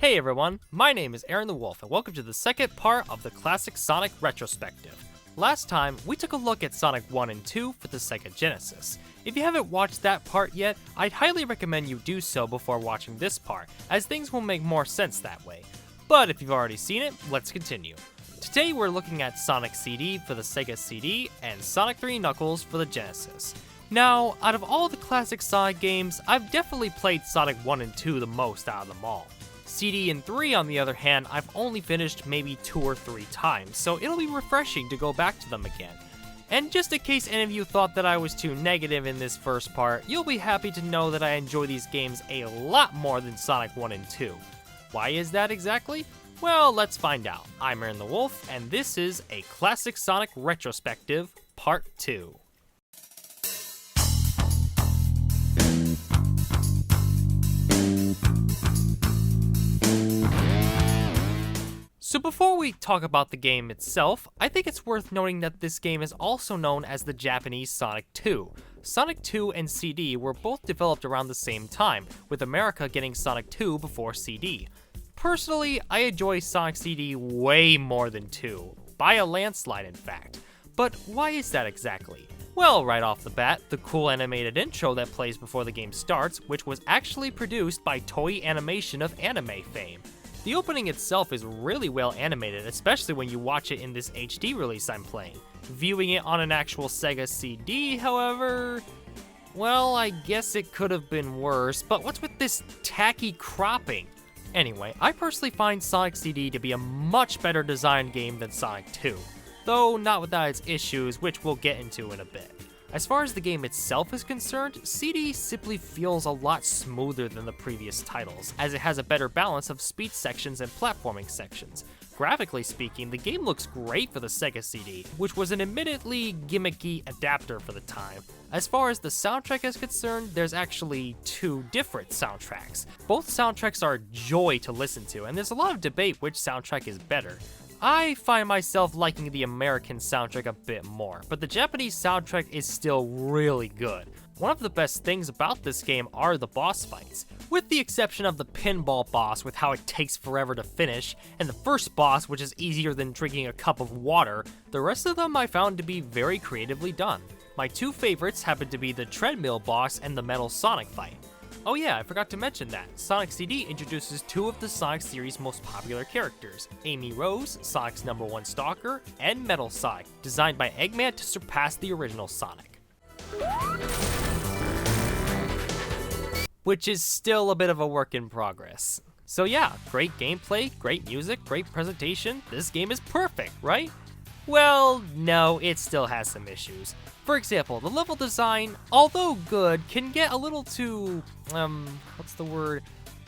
Hey everyone, my name is Aaron the Wolf, and welcome to the second part of the classic Sonic Retrospective. Last time, we took a look at Sonic 1 and 2 for the Sega Genesis. If you haven't watched that part yet, I'd highly recommend you do so before watching this part, as things will make more sense that way. But if you've already seen it, let's continue. Today we're looking at Sonic CD for the Sega CD and Sonic 3 Knuckles for the Genesis. Now, out of all the classic Sonic games, I've definitely played Sonic 1 and 2 the most out of them all. CD and 3, on the other hand, I've only finished maybe 2 or 3 times, so it'll be refreshing to go back to them again. And just in case any of you thought that I was too negative in this first part, you'll be happy to know that I enjoy these games a lot more than Sonic 1 and 2. Why is that exactly? Well, let's find out. I'm Aaron the Wolf, and this is a Classic Sonic Retrospective Part 2. So before we talk about the game itself, I think it's worth noting that this game is also known as the Japanese Sonic 2. Sonic 2 and CD were both developed around the same time, with America getting Sonic 2 before CD. Personally, I enjoy Sonic CD way more than 2, by a landslide in fact. But why is that exactly? Well, right off the bat, the cool animated intro that plays before the game starts, which was actually produced by Toei Animation of anime fame. The opening itself is really well animated, especially when you watch it in this HD release I'm playing. Viewing it on an actual Sega CD, however, well, I guess it could have been worse, but what's with this tacky cropping? Anyway, I personally find Sonic CD to be a much better designed game than Sonic 2, though not without its issues, which we'll get into in a bit. As far as the game itself is concerned, CD simply feels a lot smoother than the previous titles, as it has a better balance of speed sections and platforming sections. Graphically speaking, the game looks great for the Sega CD, which was an admittedly gimmicky adapter for the time. As far as the soundtrack is concerned, there's actually 2 different soundtracks. Both soundtracks are a joy to listen to, and there's a lot of debate which soundtrack is better. I find myself liking the American soundtrack a bit more, but the Japanese soundtrack is still really good. One of the best things about this game are the boss fights, with the exception of the pinball boss with how it takes forever to finish, and the first boss which is easier than drinking a cup of water. The rest of them I found to be very creatively done. My 2 favorites happen to be the treadmill boss and the Metal Sonic fight. Oh yeah, I forgot to mention that. Sonic CD introduces 2 of the Sonic series' most popular characters, Amy Rose, Sonic's #1 stalker, and Metal Sonic, designed by Eggman to surpass the original Sonic. Which is still a bit of a work in progress. So yeah, great gameplay, great music, great presentation, this game is perfect, right? Well, no, it still has some issues. For example, the level design, although good, can get a little too,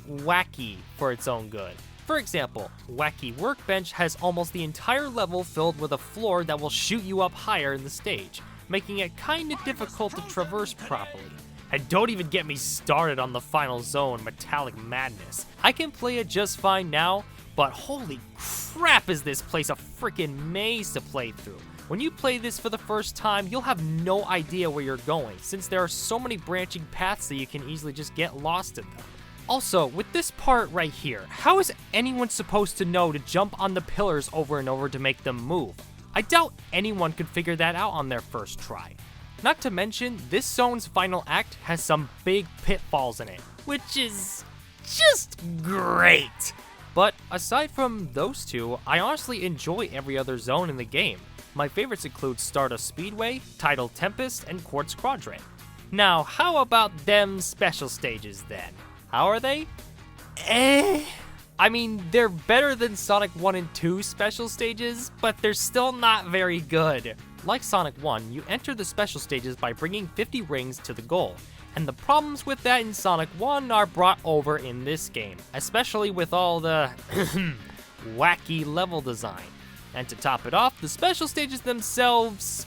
wacky for its own good. For example, Wacky Workbench has almost the entire level filled with a floor that will shoot you up higher in the stage, making it kinda difficult to traverse properly. And don't even get me started on the final zone, Metallic Madness. I can play it just fine now, but holy crap is this place a freaking maze to play through. When you play this for the first time, you'll have no idea where you're going, since there are so many branching paths that you can easily just get lost in them. Also, with this part right here, how is anyone supposed to know to jump on the pillars over and over to make them move? I doubt anyone could figure that out on their first try. Not to mention, this zone's final act has some big pitfalls in it, which is just great. But aside from those 2, I honestly enjoy every other zone in the game. My favorites include Stardust Speedway, Tidal Tempest, and Quartz Quadrant. Now, how about them special stages then? How are they? I mean, they're better than Sonic 1 and 2 special stages, but they're still not very good. Like Sonic 1, you enter the special stages by bringing 50 rings to the goal, and the problems with that in Sonic 1 are brought over in this game, especially with all the wacky level design. And to top it off, the special stages themselves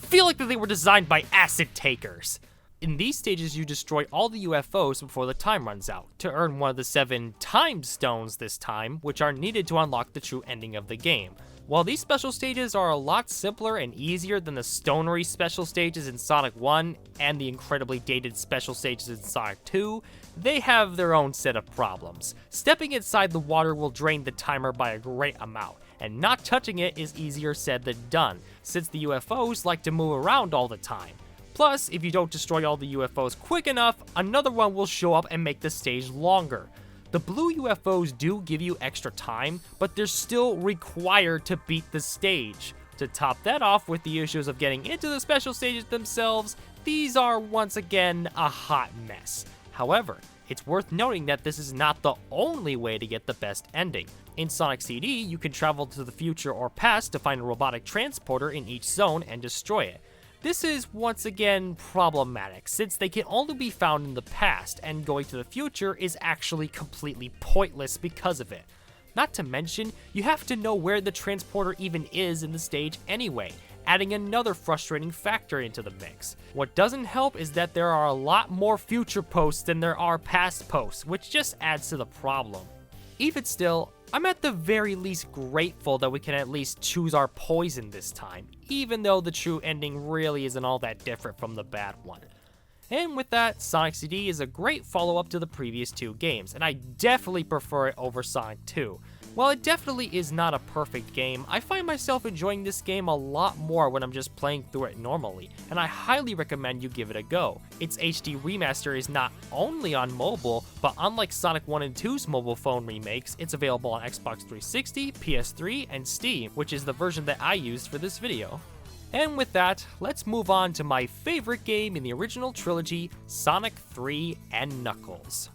feel like that they were designed by acid takers. In these stages, you destroy all the UFOs before the time runs out, to earn one of the 7 time stones this time, which are needed to unlock the true ending of the game. While these special stages are a lot simpler and easier than the stonery special stages in Sonic 1 and the incredibly dated special stages in Sonic 2, they have their own set of problems. Stepping inside the water will drain the timer by a great amount, and not touching it is easier said than done, since the UFOs like to move around all the time. Plus, if you don't destroy all the UFOs quick enough, another one will show up and make the stage longer. The blue UFOs do give you extra time, but they're still required to beat the stage. To top that off with the issues of getting into the special stages themselves, these are once again a hot mess. However, it's worth noting that this is not the only way to get the best ending. In Sonic CD, you can travel to the future or past to find a robotic transporter in each zone and destroy it. This is once again problematic, since they can only be found in the past, and going to the future is actually completely pointless because of it. Not to mention, you have to know where the transporter even is in the stage anyway, adding another frustrating factor into the mix. What doesn't help is that there are a lot more future posts than there are past posts, which just adds to the problem. Even still, I'm at the very least grateful that we can at least choose our poison this time, even though the true ending really isn't all that different from the bad one. And with that, Sonic CD is a great follow-up to the previous 2 games, and I definitely prefer it over Sonic 2. While it definitely is not a perfect game, I find myself enjoying this game a lot more when I'm just playing through it normally, and I highly recommend you give it a go. Its HD remaster is not only on mobile, but unlike Sonic 1 and 2's mobile phone remakes, it's available on Xbox 360, PS3, and Steam, which is the version that I used for this video. And with that, let's move on to my favorite game in the original trilogy, Sonic 3 and Knuckles.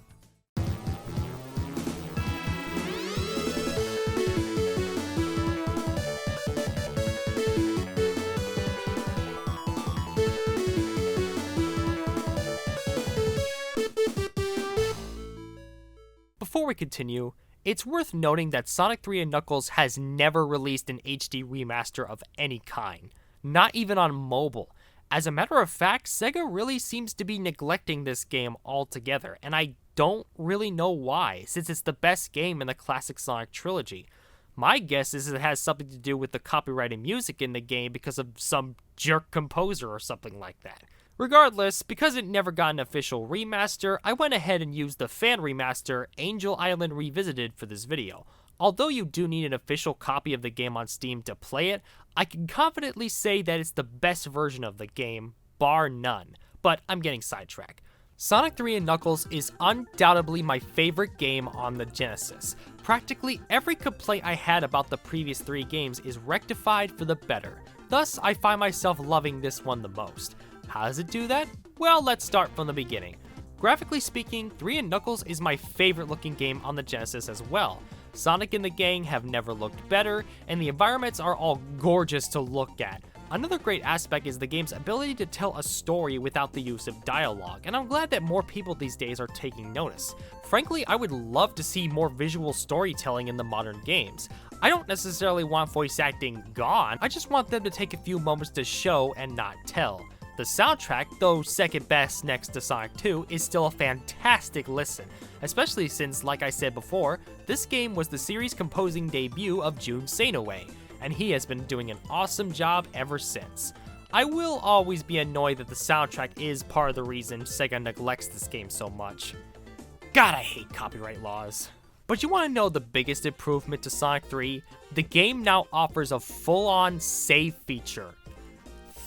Before we continue, it's worth noting that Sonic 3 and Knuckles has never released an HD remaster of any kind, not even on mobile. As a matter of fact, Sega really seems to be neglecting this game altogether, and I don't really know why, since it's the best game in the classic Sonic trilogy. My guess is it has something to do with the copyrighted music in the game because of some jerk composer or something like that. Regardless, because it never got an official remaster, I went ahead and used the fan remaster Angel Island Revisited for this video. Although you do need an official copy of the game on Steam to play it, I can confidently say that it's the best version of the game, bar none. But I'm getting sidetracked. Sonic 3 and Knuckles is undoubtedly my favorite game on the Genesis. Practically every complaint I had about the previous 3 games is rectified for the better. Thus, I find myself loving this one the most. How does it do that? Well, let's start from the beginning. Graphically speaking, 3 and Knuckles is my favorite looking game on the Genesis as well. Sonic and the gang have never looked better, and the environments are all gorgeous to look at. Another great aspect is the game's ability to tell a story without the use of dialogue, and I'm glad that more people these days are taking notice. Frankly, I would love to see more visual storytelling in the modern games. I don't necessarily want voice acting gone, I just want them to take a few moments to show and not tell. The soundtrack, though second best next to Sonic 2, is still a fantastic listen, especially since, like I said before, this game was the series' composing debut of Jun Senoue, and he has been doing an awesome job ever since. I will always be annoyed that the soundtrack is part of the reason Sega neglects this game so much. God, I hate copyright laws. But you want to know the biggest improvement to Sonic 3? The game now offers a full-on save feature.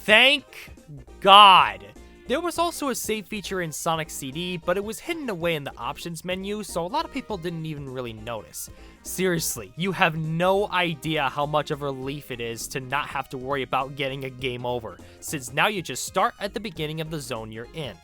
Thank God! There was also a save feature in Sonic CD, but it was hidden away in the options menu, so a lot of people didn't even really notice. Seriously, you have no idea how much of a relief it is to not have to worry about getting a game over, since now you just start at the beginning of the zone you're in.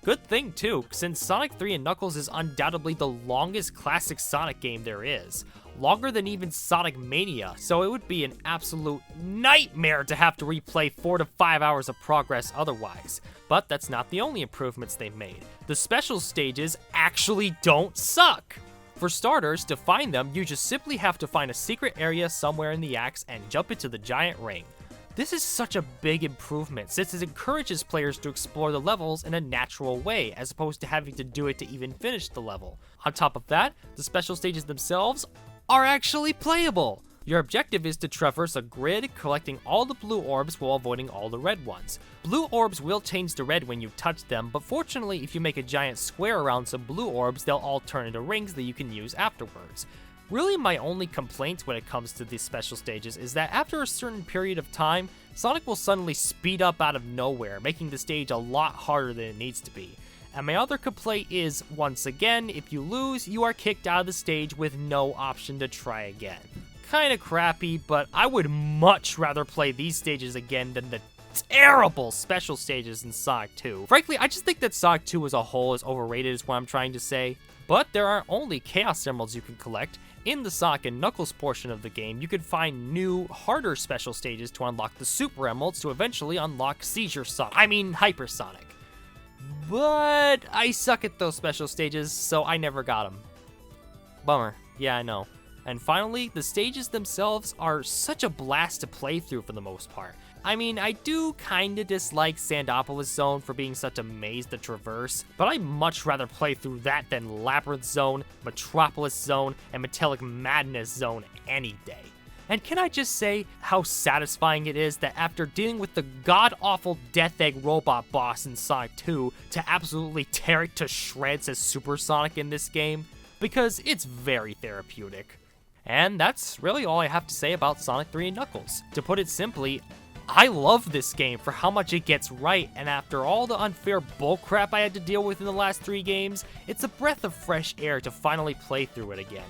Good thing too, since Sonic 3 and Knuckles is undoubtedly the longest classic Sonic game there is. Longer than even Sonic Mania, so it would be an absolute nightmare to have to replay 4 to 5 hours of progress otherwise. But that's not the only improvements they've made. The special stages actually don't suck! For starters, to find them, you just simply have to find a secret area somewhere in the axe and jump into the giant ring. This is such a big improvement since it encourages players to explore the levels in a natural way as opposed to having to do it to even finish the level. On top of that, the special stages themselves are actually playable. Your objective is to traverse a grid, collecting all the blue orbs while avoiding all the red ones. Blue orbs will change to red when you touch them, but fortunately if you make a giant square around some blue orbs, they'll all turn into rings that you can use afterwards. Really, my only complaint when it comes to these special stages is that after a certain period of time, Sonic will suddenly speed up out of nowhere, making the stage a lot harder than it needs to be. And my other complaint is, once again, if you lose, you are kicked out of the stage with no option to try again. Kinda crappy, but I would much rather play these stages again than the terrible special stages in Sonic 2. Frankly, I just think that Sonic 2 as a whole is overrated is what I'm trying to say. But there aren't only Chaos Emeralds you can collect. In the Sonic and Knuckles portion of the game, you can find new, harder special stages to unlock the Super Emeralds to eventually unlock Hyper Sonic. But I suck at those special stages, so I never got them. Bummer. Yeah, I know. And finally, the stages themselves are such a blast to play through for the most part. I mean, I do kinda dislike Sandopolis Zone for being such a maze to traverse, but I'd much rather play through that than Labyrinth Zone, Metropolis Zone, and Metallic Madness Zone any day. And can I just say how satisfying it is that after dealing with the god-awful Death Egg robot boss in Sonic 2 to absolutely tear it to shreds as Super Sonic in this game? Because it's very therapeutic. And that's really all I have to say about Sonic 3 and Knuckles. To put it simply, I love this game for how much it gets right, and after all the unfair bullcrap I had to deal with in the last 3 games, it's a breath of fresh air to finally play through it again.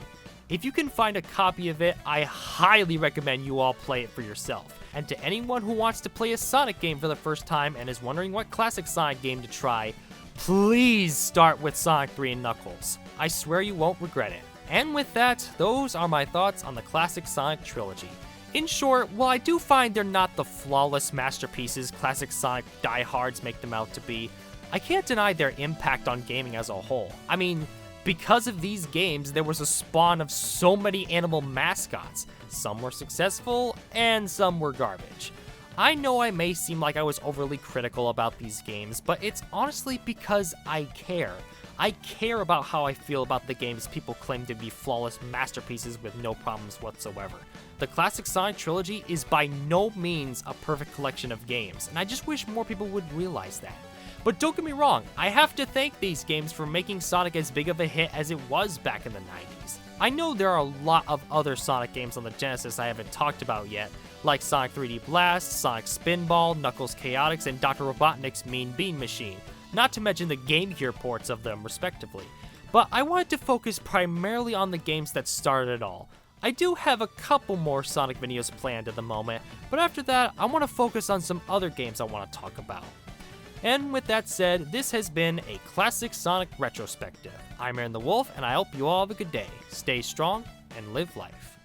If you can find a copy of it, I highly recommend you all play it for yourself. And to anyone who wants to play a Sonic game for the first time and is wondering what classic Sonic game to try, please start with Sonic 3 and Knuckles. I swear you won't regret it. And with that, those are my thoughts on the classic Sonic trilogy. In short, while I do find they're not the flawless masterpieces classic Sonic diehards make them out to be, I can't deny their impact on gaming as a whole. I mean, because of these games, there was a spawn of so many animal mascots. Some were successful, and some were garbage. I know I may seem like I was overly critical about these games, but it's honestly because I care. I care about how I feel about the games people claim to be flawless masterpieces with no problems whatsoever. The classic Sonic trilogy is by no means a perfect collection of games, and I just wish more people would realize that. But don't get me wrong, I have to thank these games for making Sonic as big of a hit as it was back in the 90s. I know there are a lot of other Sonic games on the Genesis I haven't talked about yet, like Sonic 3D Blast, Sonic Spinball, Knuckles Chaotix, and Dr. Robotnik's Mean Bean Machine, not to mention the Game Gear ports of them respectively. But I wanted to focus primarily on the games that started it all. I do have a couple more Sonic videos planned at the moment, but after that, I want to focus on some other games I want to talk about. And with that said, this has been a classic Sonic Retrospective. I'm Aaron the Wolf, and I hope you all have a good day. Stay strong, and live life.